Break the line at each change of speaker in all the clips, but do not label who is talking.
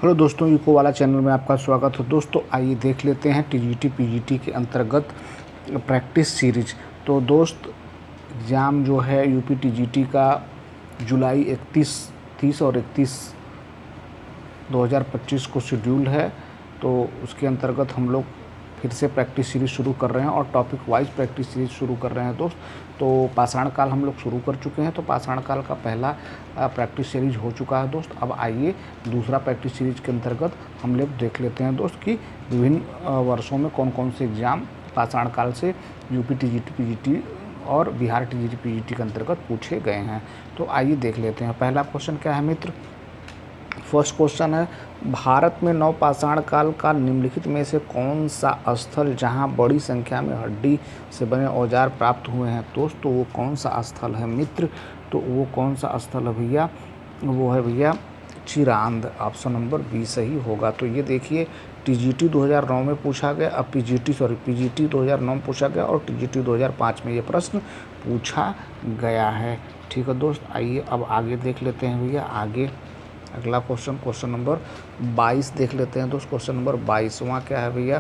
Hello दोस्तों, eco वाला channel में आपका स्वागत है। दोस्तों आइए देख लेते हैं टीजीटी पीजीटी के अंतर्गत प्रैक्टिस सीरीज। तो दोस्त एग्ज़ाम जो है यूपी टीजीटी का जुलाई 30 और 31 2025 को शेड्यूल है। तो उसके अंतर्गत हम लोग फिर से प्रैक्टिस सीरीज शुरू कर रहे हैं और टॉपिक वाइज प्रैक्टिस सीरीज शुरू कर रहे हैं दोस्त। तो पाषाण काल हम लोग शुरू कर चुके हैं, तो पाषाण काल का पहला प्रैक्टिस सीरीज हो चुका है दोस्त। अब आइए दूसरा प्रैक्टिस सीरीज के अंतर्गत हम लोग देख लेते हैं दोस्त कि विभिन्न वर्षों में कौन कौन से एग्ज़ाम पाषाण काल से यूपी टीजीटी पीजीटी और बिहार टीजीटी पीजीटी के अंतर्गत पूछे गए हैं। तो आइए देख लेते हैं। पहला क्वेश्चन क्या है मित्र? फर्स्ट क्वेश्चन है, भारत में नवपाषाण काल का निम्नलिखित में से कौन सा स्थल जहां बड़ी संख्या में हड्डी से बने औजार प्राप्त हुए हैं दोस्त? तो वो कौन सा स्थल है मित्र? तो वो कौन सा स्थल है भैया? वो है भैया चिरांद। ऑप्शन नंबर बी सही होगा। तो ये देखिए टीजीटी 2009 में पूछा गया, अब पीजीटी 2009 में पूछा गया और टीजीटी 2005 में ये प्रश्न पूछा गया है। ठीक है दोस्त, आइए अब आगे देख लेते हैं भैया। आगे अगला क्वेश्चन नंबर 22 देख लेते हैं दोस्त। क्वेश्चन नंबर 22वां क्या है भैया?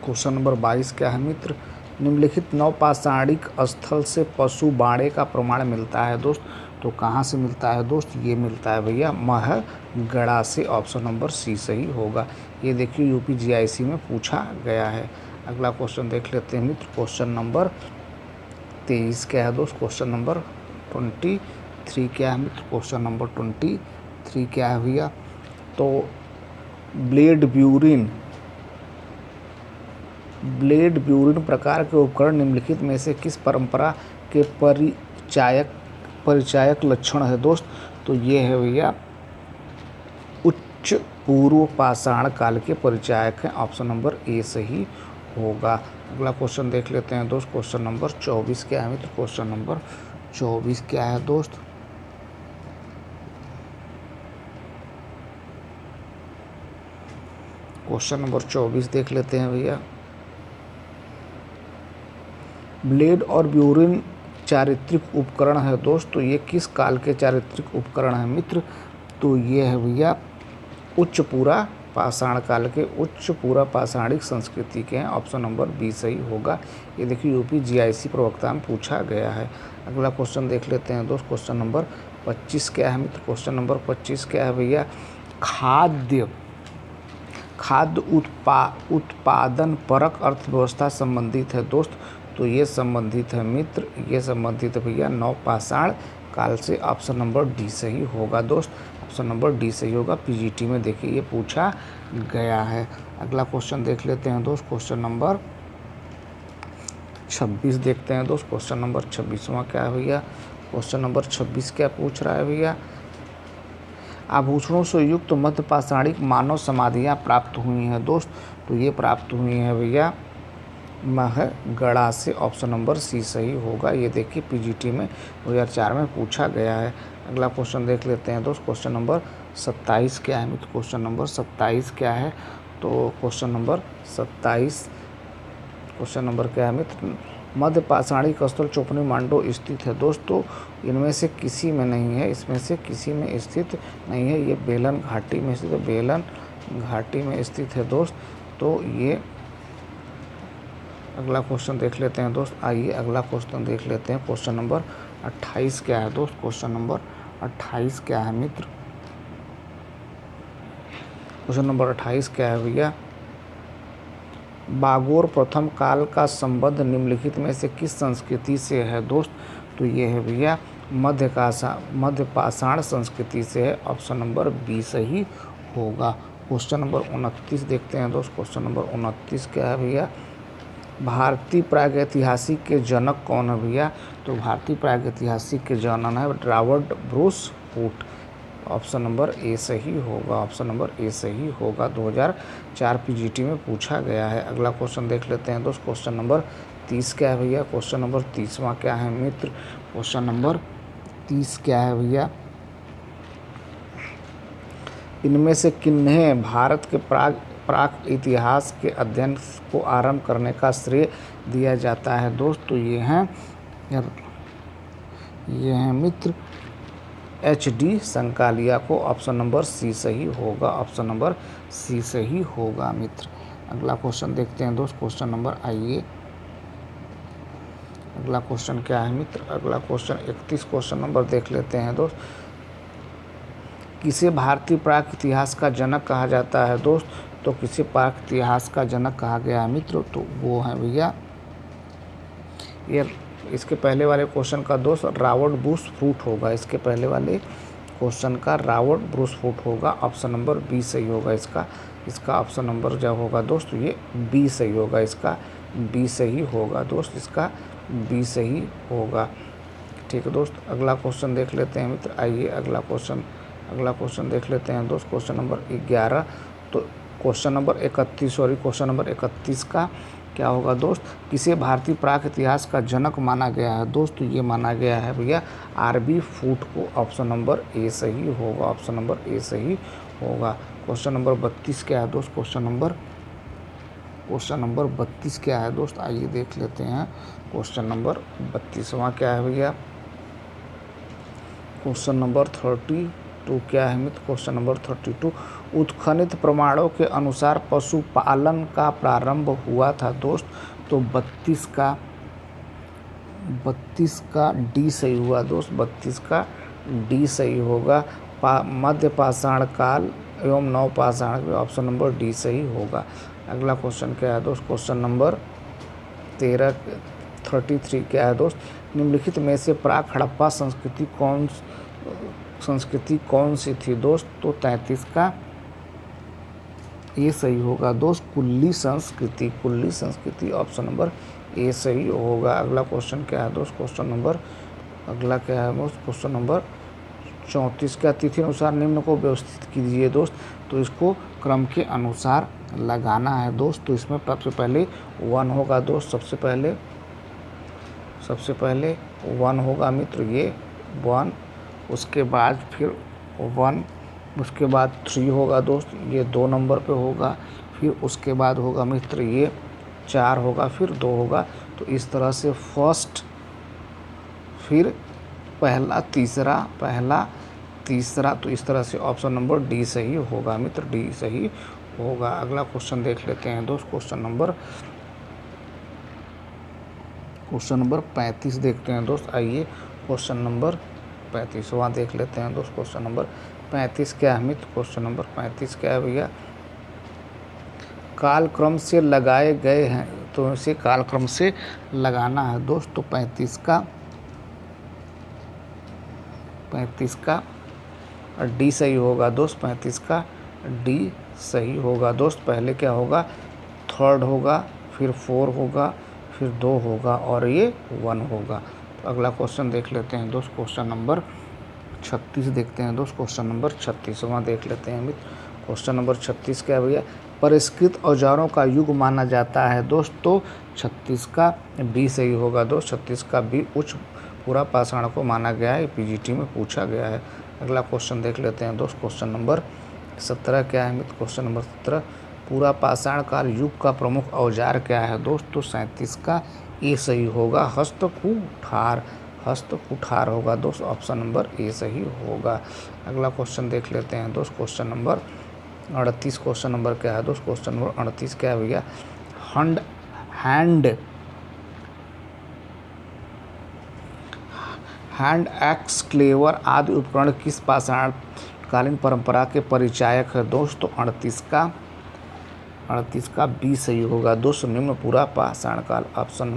क्वेश्चन नंबर 22 क्या है मित्र? निम्नलिखित नवपाषाणिक स्थल से पशु बाड़े का प्रमाण मिलता है दोस्त। तो कहाँ से मिलता है दोस्त? ये मिलता है भैया महगड़ा से। ऑप्शन नंबर सी सही होगा। ये देखिए यूपी जीआईसी में पूछा गया है। अगला क्वेश्चन देख लेते हैं मित्र। क्वेश्चन नंबर 23 क्या है दोस्त? क्वेश्चन नंबर 23 क्या है मित्र? क्वेश्चन नंबर 23 क्या है भैया? तो ब्लेड ब्यूरिन प्रकार के उपकरण निम्नलिखित में से किस परंपरा के परिचायक लक्षण है दोस्त? तो ये है भैया उच्च पूर्व पाषाण काल के परिचायक हैं। ऑप्शन नंबर ए सही होगा। अगला क्वेश्चन देख लेते हैं दोस्त। क्वेश्चन नंबर 24 क्या है मित्र? क्वेश्चन नंबर 24 क्या है दोस्त? क्वेश्चन नंबर 24 देख लेते हैं भैया। ब्लेड और ब्यूरिन चारित्रिक उपकरण है दोस्त। तो ये किस काल के चारित्रिक उपकरण है मित्र? तो ये है भैया उच्च पूरा पाषाण काल के, उच्च पूरा पाषाणिक संस्कृति के हैं। ऑप्शन नंबर बी सही होगा। ये देखिए यूपी जीआईसी प्रवक्ता में पूछा गया है। अगला क्वेश्चन देख लेते हैं दोस्त। क्वेश्चन नंबर 25 क्या है मित्र? क्वेश्चन नंबर 25 क्या है भैया? खाद्य उत्पादन परक अर्थव्यवस्था संबंधित है दोस्त। तो ये संबंधित है मित्र, ये संबंधित है भैया नवपाषाण काल से। ऑप्शन नंबर डी सही होगा दोस्त। ऑप्शन नंबर डी सही होगा। पीजीटी में देखिए ये पूछा गया है। अगला क्वेश्चन देख लेते हैं दोस्त। क्वेश्चन नंबर 26 देखते हैं दोस्त। क्वेश्चन नंबर 26वां क्या है भैया? क्वेश्चन नंबर 26 क्या पूछ रहा है भैया? आभूषणों से युक्त मध्य पाषाणिक मानव समाधियाँ प्राप्त हुई हैं दोस्त। तो ये प्राप्त हुई हैं भैया महगड़ा से। ऑप्शन नंबर सी सही होगा। ये देखिए पीजीटी में 2004 में पूछा गया है। अगला क्वेश्चन देख लेते हैं दोस्त। क्वेश्चन नंबर 27 क्या है मित्र? क्वेश्चन नंबर 27 क्या है? तो क्वेश्चन नंबर 27 क्वेश्चन नंबर क्या है मित्र? मध्य पाषाणिक स्थल चोपनी मांडो स्थित है दोस्त। तो इनमें से किसी में नहीं है, इसमें से किसी में स्थित नहीं है। ये बेलन घाटी में स्थित है, बेलन घाटी में स्थित है दोस्त। तो ये अगला क्वेश्चन देख लेते हैं दोस्त। आइए अगला क्वेश्चन देख लेते हैं। क्वेश्चन नंबर 28 क्या है दोस्त? क्वेश्चन नंबर 28 क्या है मित्र? क्वेश्चन नंबर 28 क्या है भैया? बागोर प्रथम काल का संबंध निम्नलिखित में से किस संस्कृति से है दोस्त? तो ये है भैया मध्य पाषाण संस्कृति से है। ऑप्शन नंबर बी सही होगा। क्वेश्चन नंबर 29 देखते हैं दोस्त। क्वेश्चन नंबर 29 क्या है भैया? भारतीय प्रागैतिहासिक के जनक कौन है भैया? तो भारतीय प्रागैतिहासिक के जनक है Robert Bruce Foote. Option number A सही होगा। ऑप्शन नंबर ए सही होगा। 2004 पीजीटी में पूछा गया है। अगला क्वेश्चन देख लेते हैं दोस्त। क्वेश्चन नंबर 30 क्या है भैया? क्वेश्चन नंबर 30वां क्या है मित्र? क्वेश्चन नंबर 30 क्या है भैया? इनमें से किन्हें भारत के प्राक इतिहास के अध्ययन को आरंभ करने का श्रेय दिया जाता है दोस्त? तो ये हैं मित्र HD संकालिया को ऑप्शन नंबर सी सही होगा, ऑप्शन नंबर सी सही होगा मित्र। अगला क्वेश्चन देखते हैं दोस्त, क्वेश्चन नंबर आइए अगला क्वेश्चन क्या है मित्र, अगला क्वेश्चन 31 क्वेश्चन नंबर देख लेते हैं दोस्त। किसे भारतीय प्राक इतिहास का जनक कहा जाता है दोस्त, तो किसे प्राक इतिहास का जनक कहा गया है मित्र, तो वो है भैया ये इसके पहले वाले क्वेश्चन का दोस्त रॉबर्ट ब्रूस फूट होगा, इसके पहले वाले क्वेश्चन का रॉबर्ट ब्रूस फूट होगा, ऑप्शन नंबर बी सही होगा इसका ऑप्शन नंबर जो होगा दोस्त ये बी सही होगा, इसका बी सही होगा दोस्त, इसका बी सही होगा। ठीक है दोस्त, अगला क्वेश्चन देख लेते हैं मित्र। आइए अगला क्वेश्चन देख लेते हैं दोस्त, क्वेश्चन नंबर 11। तो क्वेश्चन नंबर 31 का क्या होगा दोस्त, किसे भारतीय प्राक इतिहास का जनक माना गया है दोस्त, तो ये माना गया है भैया RB फूट को, ऑप्शन नंबर ए सही होगा, ऑप्शन नंबर ए सही होगा। क्वेश्चन नंबर 32 क्या है दोस्त, क्वेश्चन नंबर 32 क्या है दोस्त, आइए देख लेते हैं। क्वेश्चन नंबर 32वां क्या है भैया, क्वेश्चन नंबर 32 क्या है मित्र, क्वेश्चन नंबर 32 उत्खनित प्रमाणों के अनुसार पशुपालन का प्रारंभ हुआ था दोस्त, तो 32 का डी सही हुआ दोस्त, 32 का डी सही होगा। मध्य पाषाण काल एवं नवपाषाण में ऑप्शन नंबर डी सही होगा। अगला क्वेश्चन क्या है दोस्त, क्वेश्चन नंबर 33 क्या है दोस्त, निम्नलिखित में से प्राक हड़प्पा संस्कृति कौन सी थी दोस्त, तो 33 का ए सही होगा दोस्त, कुल्ली संस्कृति ऑप्शन नंबर ए सही होगा। अगला क्वेश्चन क्या है दोस्त, क्वेश्चन नंबर 34 क्या तिथि अनुसार निम्न को व्यवस्थित कीजिए दोस्त, तो इसको क्रम के अनुसार लगाना है दोस्त। तो इसमें सबसे पहले 1 होगा दोस्त, सबसे पहले 1 होगा मित्र, ये 1, उसके बाद फिर 1, उसके बाद 3 होगा दोस्त, ये 2 नंबर पे होगा, फिर उसके बाद होगा मित्र ये 4 होगा, फिर 2 होगा। तो इस तरह से फर्स्ट, फिर पहला तीसरा, तो इस तरह से ऑप्शन नंबर डी सही होगा मित्र, डी सही होगा। अगला क्वेश्चन देख लेते हैं दोस्त, क्वेश्चन नंबर 35 देखते हैं दोस्त। आइए क्वेश्चन नंबर 35वां देख लेते हैं दोस्त। क्वेश्चन नंबर 35 क्या है मित्र, क्वेश्चन नंबर 35 क्या है भैया, कालक्रम से लगाए गए हैं, तो इसे कालक्रम से लगाना है दोस्त। तो 35 का डी सही होगा दोस्त, 35 का डी सही होगा दोस्त। पहले क्या होगा, 3 होगा, फिर 4 होगा, फिर 2 होगा और ये 1 होगा। तो अगला क्वेश्चन देख लेते हैं दोस्त, क्वेश्चन नंबर 36 देखते हैं दोस्त। क्वेश्चन नंबर 36वां देख लेते हैं मित्र। क्वेश्चन नंबर 36 क्या है भैया, परिष्कृत औजारों का युग माना जाता है दोस्त, तो 36 का बी सही होगा दोस्त, 36 का बी उच्च पूरा पाषाण को माना गया है, PGT में पूछा गया है। अगला क्वेश्चन देख लेते हैं दोस्त। क्वेश्चन नंबर 17 क्या है मित्र, क्वेश्चन नंबर 17 पूरा पाषाण काल युग का प्रमुख औजार क्या है दोस्त, तो 37 का ए सही होगा, हस्तकुठार होगा दोस्त, ऑप्शन नंबर ए सही होगा। अगला क्वेश्चन देख लेते हैं दोस्त। क्वेश्चन नंबर 38 क्वेश्चन नंबर क्या है दोस्त, क्वेश्चन नंबर 38 क्या है भैया, हैंड एक्स क्लेवर आदि उपकरण किस पाषाणकालीन परंपरा के परिचायक है दोस्त, तो 38 का बी सही होगा दोस्त, निम्न पूरा पाषाण काल, ऑप्शन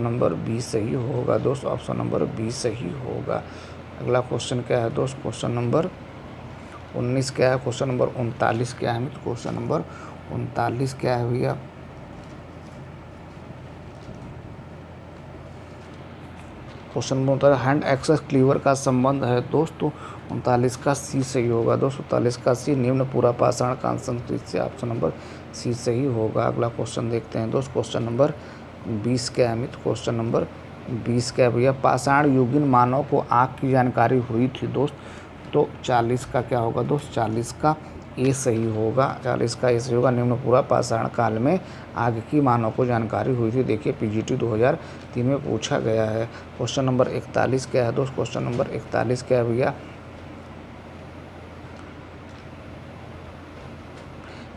नंबर बी सही होगा दोस्त, ऑप्शन नंबर बी सही होगा। अगला क्वेश्चन क्या है दोस्त, क्वेश्चन नंबर 19 क्या है, क्वेश्चन नंबर 39 क्या है, क्वेश्चन नंबर 39 क्या है भैया, question number hand axes cleaver का संबंध है दोस्त, तो 39 का सी सही होगा दोस्त, 39 का सी निम्न पूरा पाषाण काल संस्कृति से, ऑप्शन नंबर सी सही होगा। अगला क्वेश्चन देखते हैं दोस्त। क्वेश्चन नंबर 20 क्या है मित्र, क्वेश्चन नंबर 20 क्या है भैया, पाषाण युगीन मानव को आँख की जानकारी हुई थी दोस्त, तो 40 का क्या होगा दोस्त, 40 का ए सही होगा, 40 का ए सही होगा। निम्न पूरा पाषाण काल में आग की मानव को जानकारी हुई थी। देखिए पीजीटी 2003 में पूछा गया है। क्वेश्चन नंबर 41 क्या है दोस्त? क्वेश्चन नंबर 41 क्या है भैया?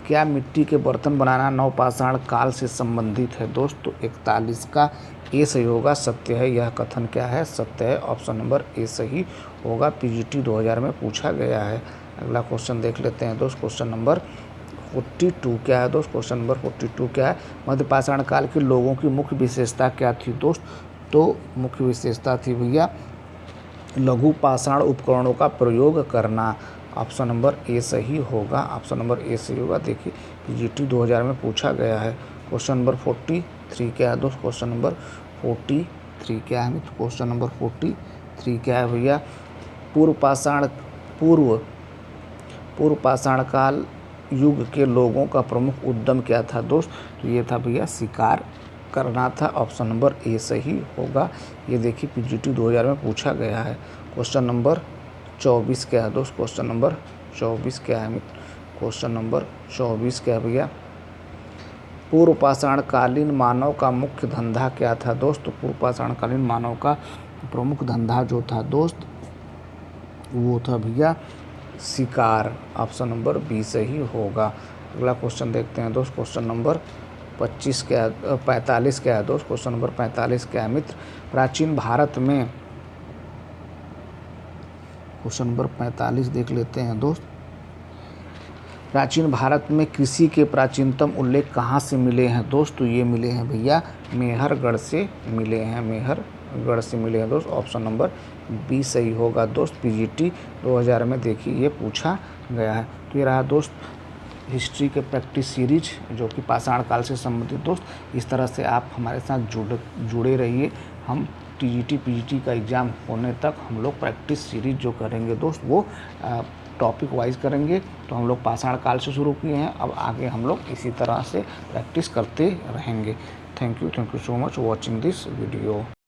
क्या मिट्टी के बर्तन बनाना नवपाषाण काल से संबंधित है दोस्त? तो 41 का ए सही होगा, सत्य है। यह कथन क्या है? सत्य है। ऑप्शन नंबर ए सही होगा, पीजीटी 2000 में पूछा गया है। अगला क्वेश्चन देख लेते हैं दोस्त। क्वेश्चन नंबर 42 क्या है दोस्त? क्वेश्चन नंबर 42 क्या है? मध्यपाषाण काल के लोगों की मुख्य विशेषता क्या थी दोस्त? तो मुख्य विशेषता थी भैया लघु पाषाण उपकरणों का प्रयोग करना। ऑप्शन नंबर ए सही होगा, ऑप्शन नंबर ए सही होगा। देखिए पीजीटी 2000 में पूछा गया है। क्वेश्चन नंबर 43 क्या है दोस्त? क्वेश्चन नंबर 43 क्या है? तो क्वेश्चन नंबर 43 क्या है भैया? पूर्व पाषाण काल युग के लोगों का प्रमुख उद्यम क्या था दोस्त? तो ये था भैया शिकार करना था। ऑप्शन नंबर ए सही होगा। ये देखिए पीजीटी 2000 में पूछा गया है। क्वेश्चन नंबर 24 क्या है दोस्त? क्वेश्चन नंबर 24 क्या है? क्वेश्चन नंबर 24 क्या है भैया? पूर्व पाषाण कालीन मानव का मुख्य धंधा क्या था दोस्त? तो पूर्व पाषाण कालीन मानव का प्रमुख धंधा जो था दोस्त वो था भैया शिकार। ऑप्शन नंबर बी सही होगा। अगला क्वेश्चन देखते हैं दोस्त। क्वेश्चन नंबर 45 क्या है दोस्त? क्वेश्चन नंबर 45 क्या है मित्र? प्राचीन भारत में, क्वेश्चन नंबर 45 देख लेते हैं दोस्त। प्राचीन भारत में कृषि के प्राचीनतम उल्लेख कहाँ से मिले हैं दोस्त? तो ये मिले हैं भैया मेहरगढ़ से मिले हैं, मेहरगढ़ से मिले हैं दोस्त। ऑप्शन नंबर बी सही होगा दोस्त। पीजीटी 2000 में देखिए ये पूछा गया है। तो ये रहा दोस्त हिस्ट्री के प्रैक्टिस सीरीज जो कि पाषाण काल से संबंधित दोस्त। इस तरह से आप हमारे साथ जुड़े रहिए। हम टीजीटी पीजीटी का एग्ज़ाम होने तक हम लोग प्रैक्टिस सीरीज जो करेंगे दोस्त वो टॉपिक वाइज करेंगे। तो हम लोग पाषाण काल से शुरू किए हैं, अब आगे हम लोग इसी तरह से प्रैक्टिस करते रहेंगे। Thank you so much watching this video.